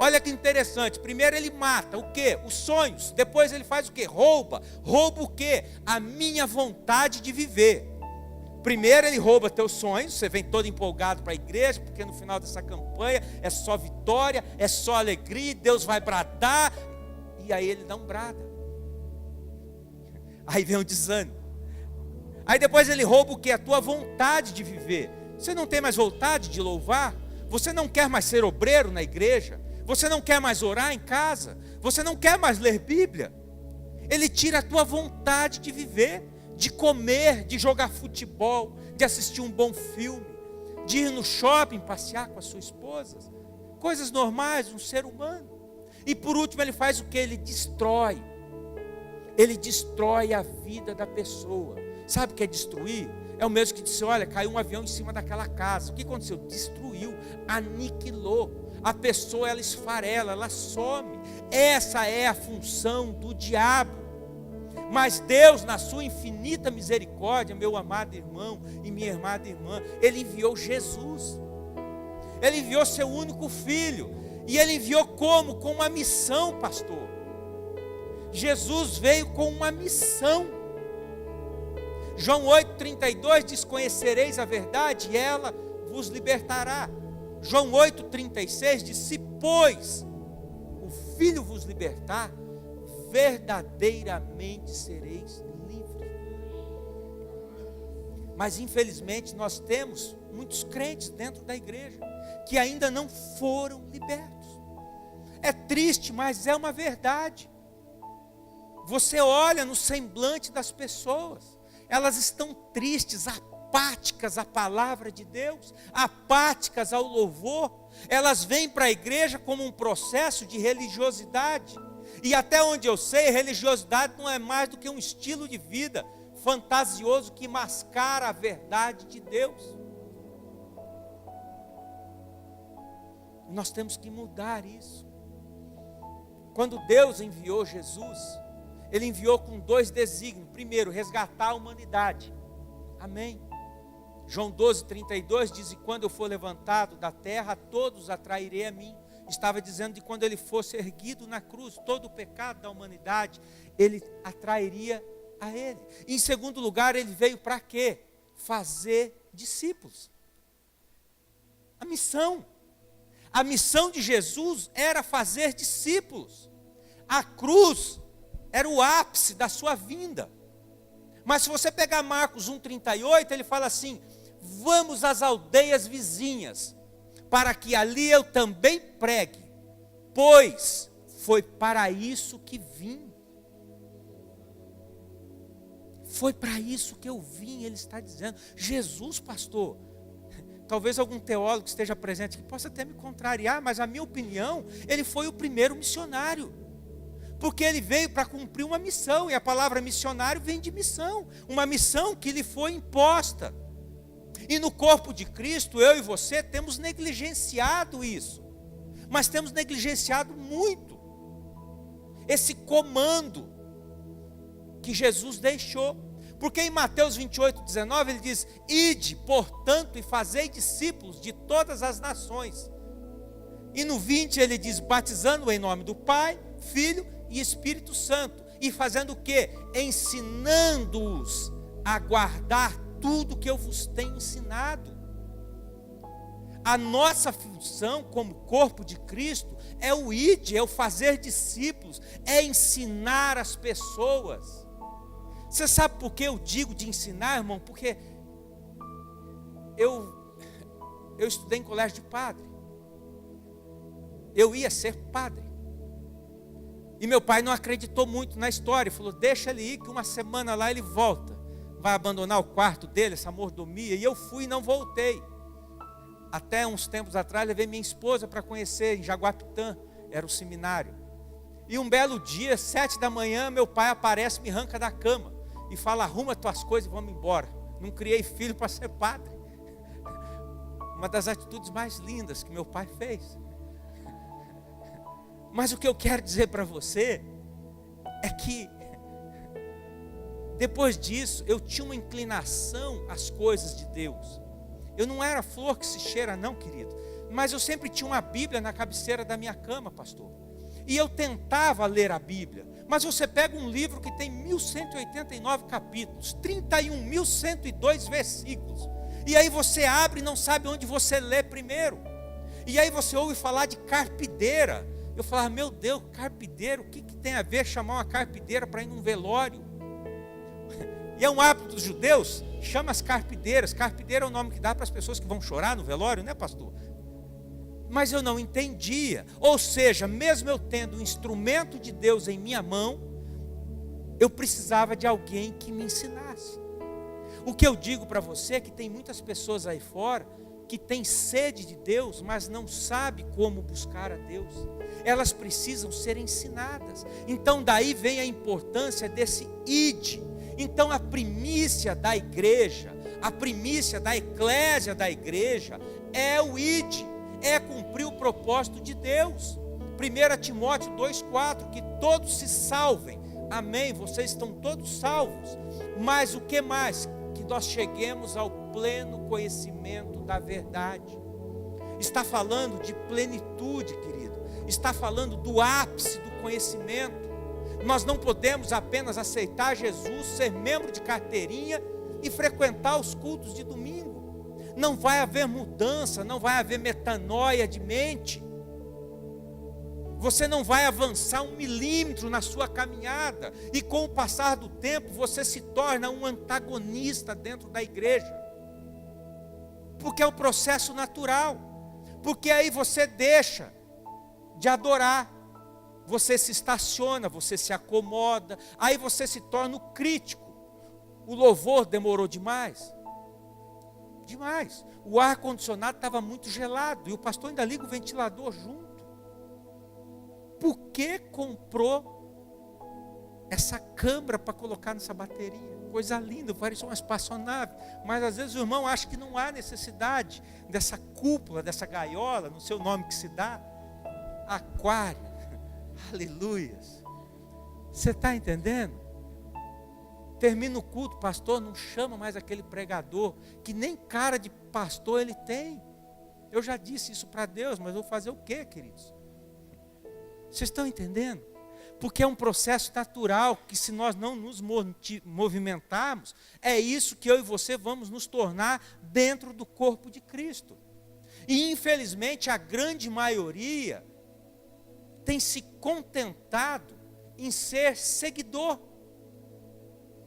Olha que interessante, primeiro ele mata o quê? Os sonhos. Depois ele faz o quê? Rouba o quê? A minha vontade de viver. Primeiro ele rouba teus sonhos, você vem todo empolgado para a igreja, porque no final dessa campanha é só vitória, é só alegria, Deus vai bradar, e aí ele não brada. Aí vem o desânimo. Aí depois ele rouba o quê? A tua vontade de viver. Você não tem mais vontade de louvar? Você não quer mais ser obreiro na igreja? Você não quer mais orar em casa? Você não quer mais ler Bíblia? Ele tira a tua vontade de viver, de comer, de jogar futebol, de assistir um bom filme, de ir no shopping, passear com a sua esposa. Coisas normais, um ser humano. E por último ele faz o que? Ele destrói. Ele destrói a vida da pessoa. Sabe o que é destruir? É o mesmo que disse, olha, caiu um avião em cima daquela casa. O que aconteceu? Destruiu, aniquilou. A pessoa, ela esfarela, ela some. Essa é a função do diabo. Mas Deus, na sua infinita misericórdia, meu amado irmão e minha amada irmã, Ele enviou Jesus. Ele enviou seu único filho. E Ele enviou como? Com uma missão, pastor. Jesus veio com uma missão. João 8,32 diz, conhecereis a verdade e ela vos libertará. João 8,36 diz, se pois o Filho vos libertar, verdadeiramente sereis livres. Mas infelizmente nós temos muitos crentes dentro da igreja que ainda não foram libertos. É triste, mas é uma verdade. Você olha no semblante das pessoas, elas estão tristes, apáticas à palavra de Deus, apáticas ao louvor. Elas vêm para a igreja como um processo de religiosidade. E até onde eu sei, religiosidade não é mais do que um estilo de vida fantasioso que mascara a verdade de Deus. Nós temos que mudar isso. Quando Deus enviou Jesus, Ele enviou com dois desígnios. Primeiro, resgatar a humanidade. Amém. João 12,32 diz, e quando eu for levantado da terra, todos atrairei a mim. Estava dizendo de quando Ele fosse erguido na cruz, todo o pecado da humanidade, Ele atrairia a Ele. E em segundo lugar, Ele veio para quê? Fazer discípulos. A missão de Jesus era fazer discípulos. A cruz era o ápice da sua vinda. Mas se você pegar Marcos 1,38, ele fala assim, vamos às aldeias vizinhas, para que ali eu também pregue, pois foi para isso que vim. Foi para isso que eu vim, ele está dizendo. Jesus, pastor, talvez algum teólogo que esteja presente que possa até me contrariar, mas a minha opinião, ele foi o primeiro missionário. Porque ele veio para cumprir uma missão, e a palavra missionário vem de missão, uma missão que lhe foi imposta. E no corpo de Cristo, eu e você temos negligenciado isso, mas temos negligenciado muito esse comando que Jesus deixou. Porque em Mateus 28,19 ele diz, ide, portanto, e fazei discípulos de todas as nações. E no 20 ele diz, batizando em nome do Pai, Filho e Espírito Santo, e fazendo o quê? Ensinando-os a guardar tudo que eu vos tenho ensinado. A nossa função como corpo de Cristo é o ide, é o fazer discípulos, é ensinar as pessoas. Você sabe por que eu digo de ensinar, irmão? Porque eu estudei em colégio de padre. Eu ia ser padre. E meu pai não acreditou muito na história, falou, deixa ele ir que uma semana lá ele volta. Vai abandonar o quarto dele, essa mordomia. E eu fui e não voltei. Até uns tempos atrás levei minha esposa para conhecer em Jaguapitã, era o seminário. E um belo dia, 7 da manhã, meu pai aparece, me arranca da cama e fala, arruma tuas coisas e vamos embora. Não criei filho para ser padre. Uma das atitudes mais lindas que meu pai fez. Mas o que eu quero dizer para você é que depois disso eu tinha uma inclinação às coisas de Deus. Eu não era flor que se cheira não, querido. Mas eu sempre tinha uma Bíblia na cabeceira da minha cama, pastor. E eu tentava ler a Bíblia. Mas você pega um livro que tem 1189 capítulos, 31.102 versículos. E aí você abre e não sabe onde você lê primeiro. E aí você ouve falar de carpideira. Eu falava, meu Deus, carpideira, o que tem a ver chamar uma carpideira para ir num velório? E é um hábito dos judeus, chama as carpideiras. Carpideira é o nome que dá para as pessoas que vão chorar no velório, né, pastor? Mas eu não entendia. Ou seja, mesmo eu tendo um instrumento de Deus em minha mão, eu precisava de alguém que me ensinasse. O que eu digo para você é que tem muitas pessoas aí fora que têm sede de Deus, mas não sabem como buscar a Deus. Elas precisam ser ensinadas. Então daí vem a importância desse ide. Então a primícia da igreja, a primícia da eclésia da igreja é o ide, é cumprir o propósito de Deus. 1 Timóteo 2,4, que todos se salvem. Amém, vocês estão todos salvos. Mas o que mais? Que nós cheguemos ao pleno conhecimento da verdade. Está falando de plenitude, querido. Está falando do ápice do conhecimento. Nós não podemos apenas aceitar Jesus, ser membro de carteirinha e frequentar os cultos de domingo. Não vai haver mudança, não vai haver metanoia de mente. Você não vai avançar 1 milímetro na sua caminhada. E com o passar do tempo, você se torna um antagonista dentro da igreja. Porque é o processo natural. Porque aí você deixa de adorar. Você se estaciona, você se acomoda. Aí você se torna o crítico. O louvor demorou demais. Demais. O ar-condicionado estava muito gelado. E o pastor ainda liga o ventilador junto. Por que comprou essa câmara para colocar nessa bateria? Coisa linda, parece uma espaçonave. Mas às vezes o irmão acha que não há necessidade dessa cúpula, dessa gaiola, não sei o nome que se dá. Aquário. Aleluias. Você está entendendo? Termina o culto, pastor, não chama mais aquele pregador, que nem cara de pastor ele tem. Eu já disse isso para Deus, mas vou fazer o quê, queridos? Vocês estão entendendo? Porque é um processo natural que, se nós não nos movimentarmos, é isso que eu e você vamos nos tornar dentro do corpo de Cristo. E infelizmente a grande maioria tem se contentado em ser seguidor.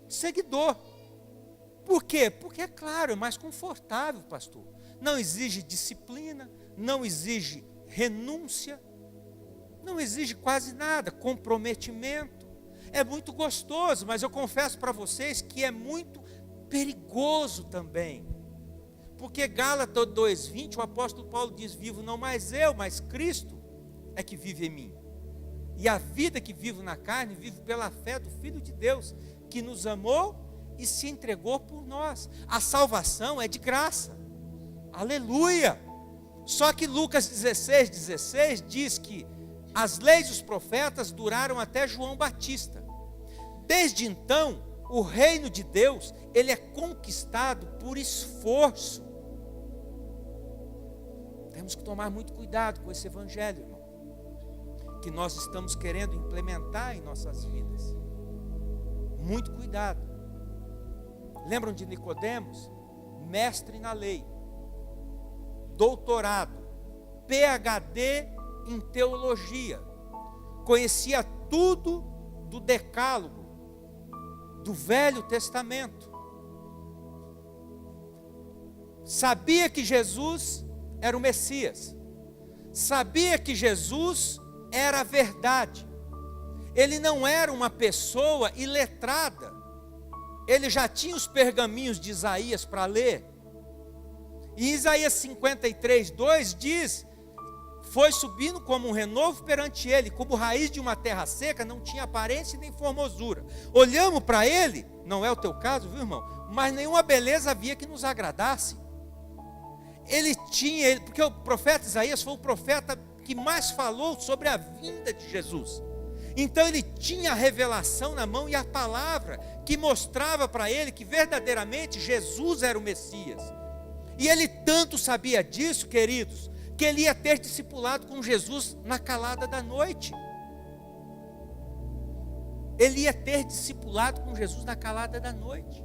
Seguidor. Por quê? Porque, é claro, é mais confortável, pastor. Não exige disciplina, não exige renúncia, não exige quase nada, comprometimento. É muito gostoso, mas eu confesso para vocês que é muito perigoso também. Porque Gálatas 2,20, o apóstolo Paulo diz, vivo não mais eu, mas Cristo é que vive em mim. E a vida que vivo na carne, vivo pela fé do Filho de Deus, que nos amou e se entregou por nós. A salvação é de graça. Aleluia! Só que Lucas 16 diz que as leis dos profetas duraram até João Batista. Desde então, o reino de Deus, ele é conquistado por esforço. Temos que tomar muito cuidado com esse evangelho, irmão, que nós estamos querendo implementar em nossas vidas. Muito cuidado. Lembram de Nicodemos? Mestre na lei, doutorado, PhD em teologia, conhecia tudo do decálogo, do Velho Testamento, sabia que Jesus era o Messias, sabia que Jesus era a verdade. Ele não era uma pessoa iletrada, ele já tinha os pergaminhos de Isaías para ler. E Isaías 53:2 diz: foi subindo como um renovo perante ele, como raiz de uma terra seca, não tinha aparência nem formosura. Olhamos para ele, não é o teu caso, viu, irmão? Mas nenhuma beleza havia que nos agradasse. Ele tinha, porque o profeta Isaías foi o profeta que mais falou sobre a vinda de Jesus. Então ele tinha a revelação na mão e a palavra que mostrava para ele que verdadeiramente Jesus era o Messias. E ele tanto sabia disso, queridos, porque ele ia ter discipulado com Jesus na calada da noite. Ele ia ter discipulado com Jesus na calada da noite.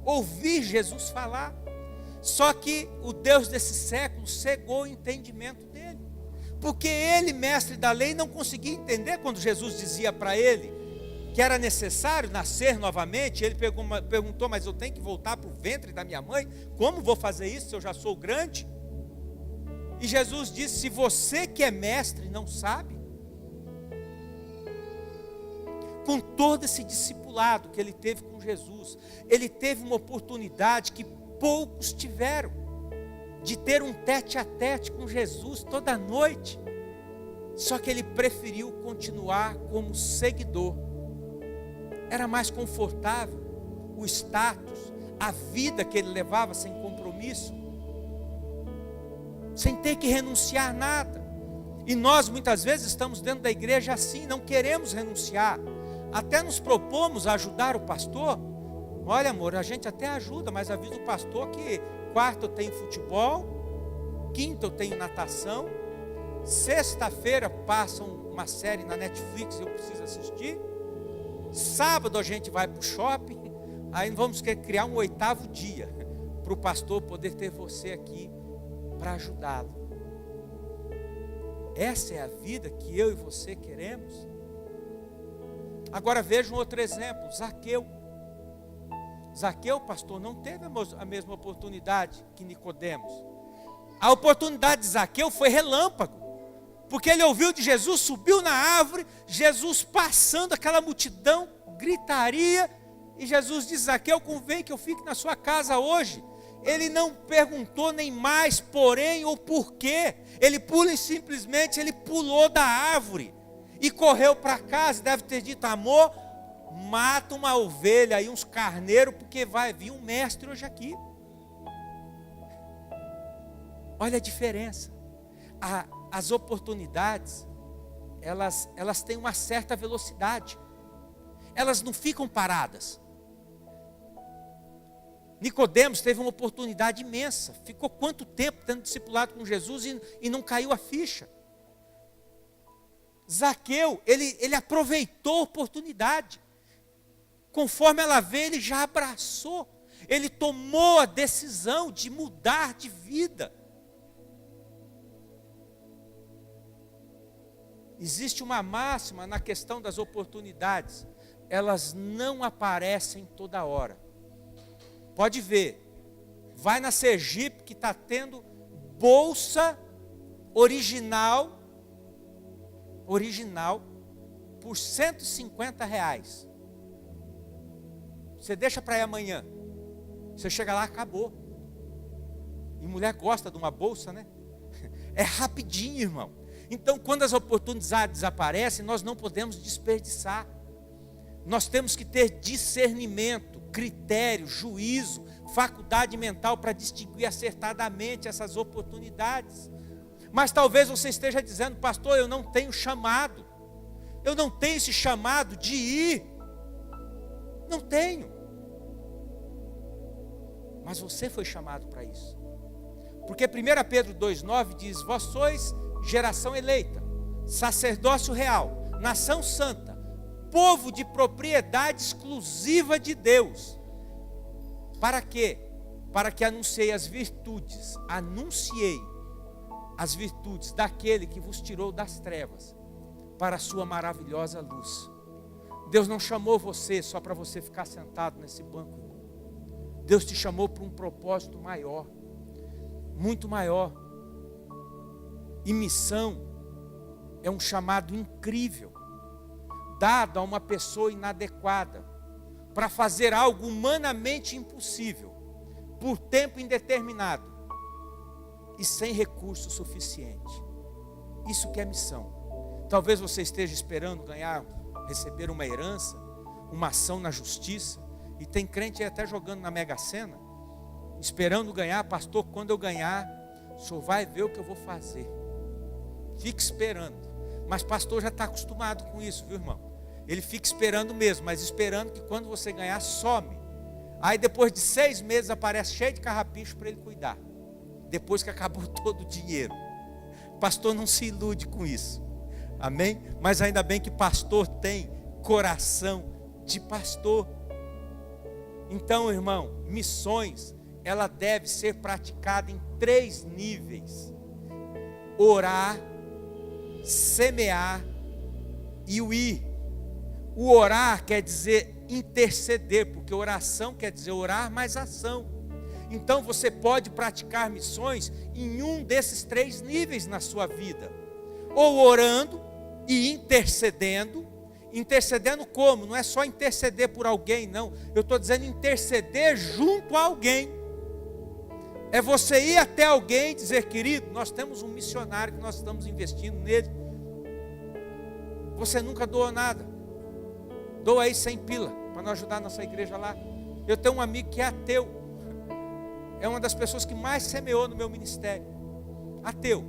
Ouvir Jesus falar. Só que o Deus desse século cegou o entendimento dele. Porque ele, mestre da lei, não conseguia entender quando Jesus dizia para ele que era necessário nascer novamente. Ele perguntou, mas eu tenho que voltar para o ventre da minha mãe? Como vou fazer isso se eu já sou grande? E Jesus disse, se você que é mestre não sabe, com todo esse discipulado que ele teve com Jesus, ele teve uma oportunidade que poucos tiveram, de ter um tete a tete com Jesus toda noite. Só que ele preferiu continuar como seguidor. Era mais confortável o status, a vida que ele levava sem compromisso, sem ter que renunciar a nada. E nós muitas vezes estamos dentro da igreja assim, não queremos renunciar. Até nos propomos a ajudar o pastor. Olha, amor, a gente até ajuda, mas avisa o pastor que quarta eu tenho futebol, quinta eu tenho natação, sexta-feira passam uma série na Netflix e eu preciso assistir, sábado a gente vai para o shopping, aí vamos criar um 8º dia para o pastor poder ter você aqui para ajudá-lo. Essa é a vida que eu e você queremos. Agora veja um outro exemplo, Zaqueu. Zaqueu, pastor, não teve a mesma oportunidade que Nicodemos. A oportunidade de Zaqueu foi relâmpago, porque ele ouviu de Jesus, subiu na árvore, Jesus passando, aquela multidão, gritaria, e Jesus diz, Zaqueu, convém que eu fique na sua casa hoje. Ele não perguntou nem mais, porém ou porquê, ele pula e simplesmente ele pulou da árvore, e correu para casa, deve ter dito, amor, mata uma ovelha e uns carneiros, porque vai vir um mestre hoje aqui. Olha a diferença. As oportunidades, elas têm uma certa velocidade. Elas não ficam paradas. Nicodemos teve uma oportunidade imensa. Ficou quanto tempo tendo discipulado com Jesus e não caiu a ficha. Zaqueu, ele aproveitou a oportunidade. Conforme ela veio, ele já abraçou. Ele tomou a decisão de mudar de vida. Existe uma máxima na questão das oportunidades. Elas não aparecem toda hora. Pode ver. Vai na Sergipe que está tendo bolsa original por R$150. Você deixa para ir amanhã. Você chega lá, acabou. E mulher gosta de uma bolsa, né? É rapidinho, irmão. Então, quando as oportunidades aparecem, nós não podemos desperdiçar. Nós temos que ter discernimento, critério, juízo, faculdade mental para distinguir acertadamente essas oportunidades. Mas talvez você esteja dizendo, pastor, eu não tenho chamado. Eu não tenho esse chamado de ir. Não tenho. Mas você foi chamado para isso. Porque 1 Pedro 2,9 diz, vós sois geração eleita, sacerdócio real, nação santa, povo de propriedade exclusiva de Deus. Para quê? Para que anunciei as virtudes daquele que vos tirou das trevas para a sua maravilhosa luz. Deus não chamou você só para você ficar sentado nesse banco, irmão. Deus te chamou para um propósito maior, muito maior. E missão é um chamado incrível, dado a uma pessoa inadequada, para fazer algo humanamente impossível, por tempo indeterminado e sem recurso suficiente. Isso que é missão. Talvez você esteja esperando receber uma herança, uma ação na justiça, e tem crente aí até jogando na Mega Sena, esperando ganhar. Pastor, quando eu ganhar, o senhor vai ver o que eu vou fazer. Fica esperando. Mas pastor já está acostumado com isso, viu, irmão? Ele fica esperando mesmo, mas esperando que quando você ganhar, some. Aí depois de 6 meses aparece cheio de carrapicho para ele cuidar, depois que acabou todo o dinheiro. Pastor não se ilude com isso. Amém? Mas ainda bem que pastor tem coração de pastor. Então, irmão, missões, ela deve ser praticada em 3 níveis: orar, semear e o ir. O orar quer dizer interceder, porque oração quer dizer orar mais ação. Então você pode praticar missões em um desses 3 níveis na sua vida: ou orando e intercedendo. Intercedendo como? Não é só interceder por alguém, não. Eu estou dizendo interceder junto a alguém. É você ir até alguém e dizer: querido, nós temos um missionário que nós estamos investindo nele. Você nunca doou nada. Doa aí 100 pila para nós ajudar a nossa igreja lá. Eu tenho um amigo que é ateu. É uma das pessoas que mais semeou no meu ministério. Ateu.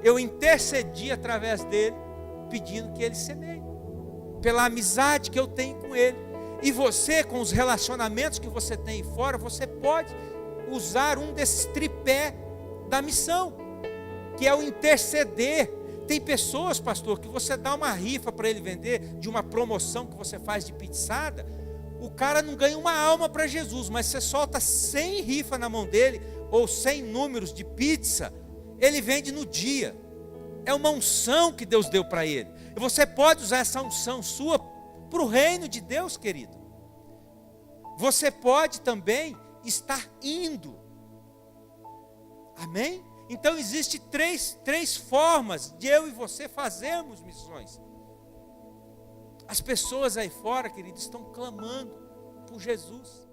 Eu intercedi através dele, pedindo que ele semeie, pela amizade que eu tenho com ele. E você, com os relacionamentos que você tem fora, você pode usar um desses tripé da missão, que é o interceder. Tem pessoas, pastor, que você dá uma rifa para ele vender, de uma promoção que você faz de pizzada, o cara não ganha uma alma para Jesus, mas você solta 100 rifa na mão dele, ou 100 números de pizza, ele vende no dia. É uma unção que Deus deu para ele. E você pode usar essa unção sua para o reino de Deus, querido. Você pode também estar indo. Amém? Então existe três formas de eu e você fazermos missões. As pessoas aí fora, querido, estão clamando por Jesus.